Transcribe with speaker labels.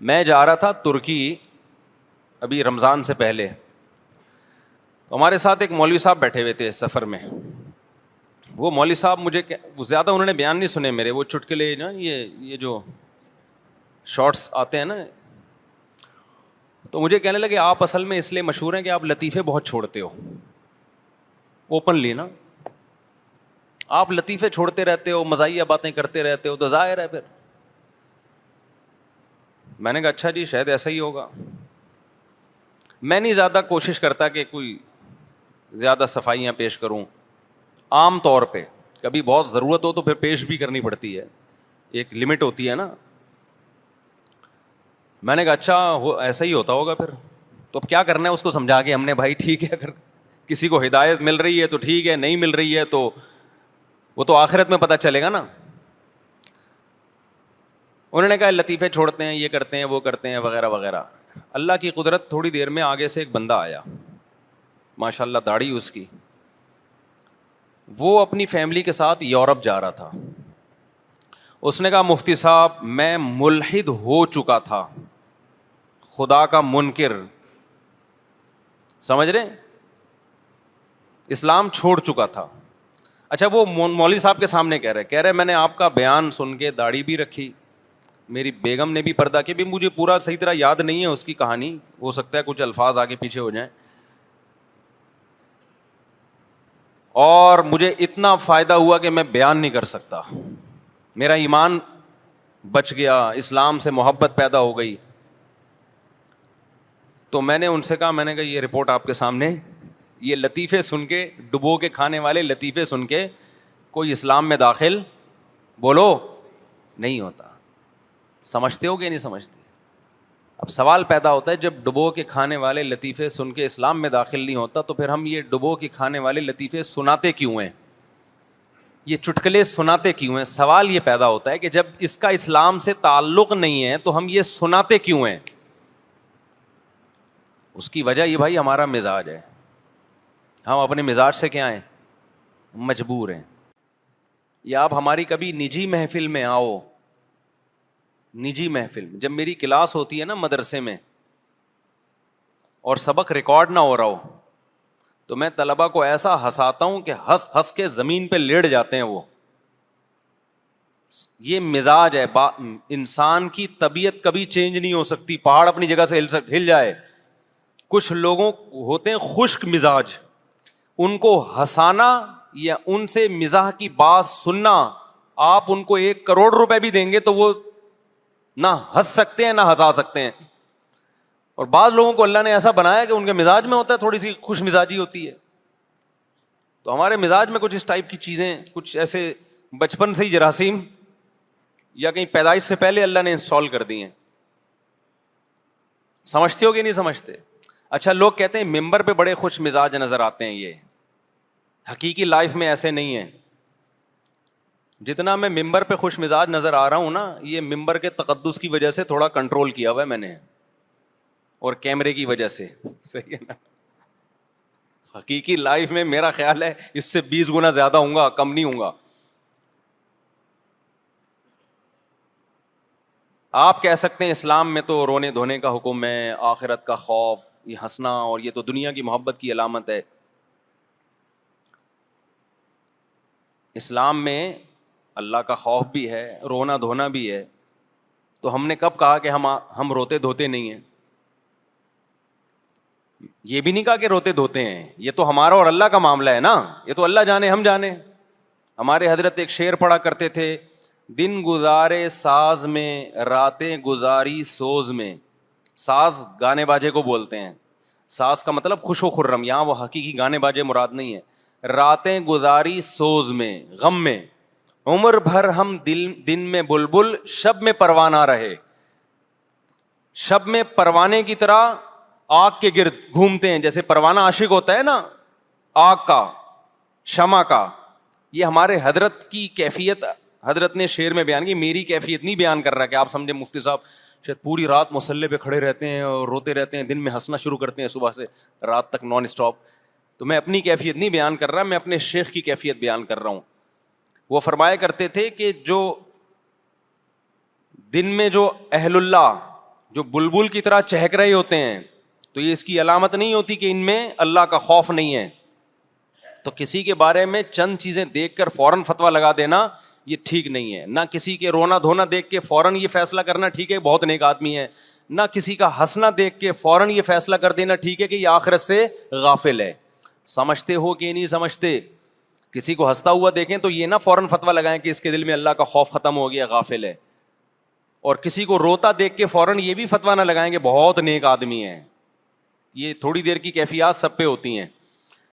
Speaker 1: میں جا رہا تھا ترکی ابھی رمضان سے پہلے. ہمارے ساتھ ایک مولوی صاحب بیٹھے ہوئے تھے سفر میں. وہ مولوی صاحب مجھے زیادہ انہوں نے بیان نہیں سنے میرے, وہ چٹکلے نا یہ جو شارٹس آتے ہیں نا, تو مجھے کہنے لگے آپ اصل میں اس لیے مشہور ہیں کہ آپ لطیفے بہت چھوڑتے ہو. اوپنلی نا, آپ لطیفے چھوڑتے رہتے ہو, مزاحیہ باتیں کرتے رہتے ہو, تو ظاہر ہے پھر. میں نے کہا اچھا جی شاید ایسا ہی ہوگا. میں نہیں زیادہ کوشش کرتا کہ کوئی زیادہ صفائیاں پیش کروں. عام طور پہ کبھی بہت ضرورت ہو تو پھر پیش بھی کرنی پڑتی ہے, ایک لمٹ ہوتی ہے نا. میں نے کہا اچھا ایسا ہی ہوتا ہوگا پھر, تو اب کیا کرنا ہے اس کو سمجھا کے ہم نے, بھائی ٹھیک ہے اگر کسی کو ہدایت مل رہی ہے تو ٹھیک ہے, نہیں مل رہی ہے تو وہ تو آخرت میں پتہ چلے گا نا. انہوں نے کہا لطیفے چھوڑتے ہیں, یہ کرتے ہیں, وہ کرتے ہیں, وغیرہ وغیرہ. اللہ کی قدرت, تھوڑی دیر میں آگے سے ایک بندہ آیا, ماشاء اللہ داڑھی اس کی. وہ اپنی فیملی کے ساتھ یورپ جا رہا تھا. اس نے کہا مفتی صاحب میں ملحد ہو چکا تھا, خدا کا منکر, سمجھ رہے, اسلام چھوڑ چکا تھا. اچھا وہ مولوی صاحب کے سامنے کہہ رہے میں نے آپ کا بیان سن کے داڑھی بھی رکھی, میری بیگم نے بھی پردہ کیا, بھی مجھے پورا صحیح طرح یاد نہیں ہے اس کی کہانی, ہو سکتا ہے کچھ الفاظ آگے پیچھے ہو جائیں, اور مجھے اتنا فائدہ ہوا کہ میں بیان نہیں کر سکتا. میرا ایمان بچ گیا, اسلام سے محبت پیدا ہو گئی. تو میں نے ان سے کہا, میں نے کہا یہ رپورٹ آپ کے سامنے, یہ لطیفے سن کے, ڈبو کے کھانے والے لطیفے سن کے کوئی اسلام میں داخل بولو نہیں ہوتا. سمجھتے ہو کہ نہیں سمجھتے؟ اب سوال پیدا ہوتا ہے جب ڈبو کے کھانے والے لطیفے سن کے اسلام میں داخل نہیں ہوتا تو پھر ہم یہ ڈبو کے کھانے والے لطیفے سناتے کیوں ہیں, یہ چٹکلے سناتے کیوں ہیں؟ سوال یہ پیدا ہوتا ہے کہ جب اس کا اسلام سے تعلق نہیں ہے تو ہم یہ سناتے کیوں ہیں؟ اس کی وجہ یہ بھائی ہمارا مزاج ہے. ہم اپنے مزاج سے کیا ہیں, مجبور ہیں. یا آپ ہماری کبھی نجی محفل میں آؤ, نجی محفل میں جب میری کلاس ہوتی ہے نا مدرسے میں اور سبق ریکارڈ نہ ہو رہا ہو, تو میں طلبہ کو ایسا ہنساتا ہوں کہ ہنس ہنس کے زمین پہ لیٹ جاتے ہیں وہ. یہ مزاج ہے. انسان کی طبیعت کبھی چینج نہیں ہو سکتی, پہاڑ اپنی جگہ سے ہل جائے. کچھ لوگوں ہوتے ہیں خشک مزاج, ان کو ہنسانا یا ان سے مزاح کی بات سننا, آپ ان کو 1 کروڑ روپے بھی دیں گے تو وہ نہ ہنس سکتے ہیں نہ ہنسا سکتے ہیں. اور بعض لوگوں کو اللہ نے ایسا بنایا کہ ان کے مزاج میں ہوتا ہے تھوڑی سی خوش مزاجی ہوتی ہے. تو ہمارے مزاج میں کچھ اس ٹائپ کی چیزیں, کچھ ایسے بچپن سے ہی جراثیم یا کہیں پیدائش سے پہلے اللہ نے انسٹال کر دی ہیں. سمجھتے ہو کہ نہیں سمجھتے؟ اچھا لوگ کہتے ہیں ممبر پہ بڑے خوش مزاج نظر آتے ہیں, یہ حقیقی لائف میں ایسے نہیں ہے. جتنا میں ممبر پہ خوش مزاج نظر آ رہا ہوں نا, یہ ممبر کے تقدس کی وجہ سے تھوڑا کنٹرول کیا ہوا ہے میں نے, اور کیمرے کی وجہ سے. صحیح ہے نا. حقیقی لائف میں میرا خیال ہے اس سے 20 گنا زیادہ ہوں گا, کم نہیں ہوں گا. آپ کہہ سکتے ہیں اسلام میں تو رونے دھونے کا حکم ہے, آخرت کا خوف, یہ ہنسنا اور یہ تو دنیا کی محبت کی علامت ہے. اسلام میں اللہ کا خوف بھی ہے, رونا دھونا بھی ہے. تو ہم نے کب کہا کہ ہم روتے دھوتے نہیں ہیں؟ یہ بھی نہیں کہا کہ روتے دھوتے ہیں, یہ تو ہمارا اور اللہ کا معاملہ ہے نا, یہ تو اللہ جانے ہم جانے. ہمارے حضرت ایک شعر پڑھا کرتے تھے, دن گزارے ساز میں راتیں گزاری سوز میں. ساز گانے باجے کو بولتے ہیں, ساز کا مطلب خوش و خرم, یہاں وہ حقیقی گانے باجے مراد نہیں ہے. راتیں گزاری سوز میں, غم میں, عمر بھر ہم دن میں بلبل شب میں پروانہ رہے. شب میں پروانے کی طرح آگ کے گرد گھومتے ہیں, جیسے پروانہ عاشق ہوتا ہے نا آگ کا, شمع کا. یہ ہمارے حضرت کی کیفیت حضرت نے شعر میں بیان کی, میری کیفیت نہیں بیان کر رہا کہ آپ سمجھے مفتی صاحب شاید پوری رات مصلے پہ کھڑے رہتے ہیں اور روتے رہتے ہیں, دن میں ہنسنا شروع کرتے ہیں صبح سے رات تک نان اسٹاپ. تو میں اپنی کیفیت نہیں بیان کر رہا, میں اپنے شیخ کی کیفیت بیان کر رہا ہوں. وہ فرمایا کرتے تھے کہ جو دن میں جو اہل اللہ جو بلبل کی طرح چہک رہے ہوتے ہیں تو یہ اس کی علامت نہیں ہوتی کہ ان میں اللہ کا خوف نہیں ہے. تو کسی کے بارے میں چند چیزیں دیکھ کر فوراً فتویٰ لگا دینا یہ ٹھیک نہیں ہے. نہ کسی کے رونا دھونا دیکھ کے فوراً یہ فیصلہ کرنا ٹھیک ہے بہت نیک آدمی ہے, نہ کسی کا ہنسنا دیکھ کے فوراً یہ فیصلہ کر دینا ٹھیک ہے کہ یہ آخرت سے غافل ہے. سمجھتے ہو کہ نہیں سمجھتے؟ کسی کو ہنستا ہوا دیکھیں تو یہ نہ فوراً فتویٰ لگائیں کہ اس کے دل میں اللہ کا خوف ختم ہو گیا, غافل ہے. اور کسی کو روتا دیکھ کے فوراً یہ بھی فتویٰ نہ لگائیں کہ بہت نیک آدمی ہے. یہ تھوڑی دیر کی کیفیات سب پہ ہوتی ہیں.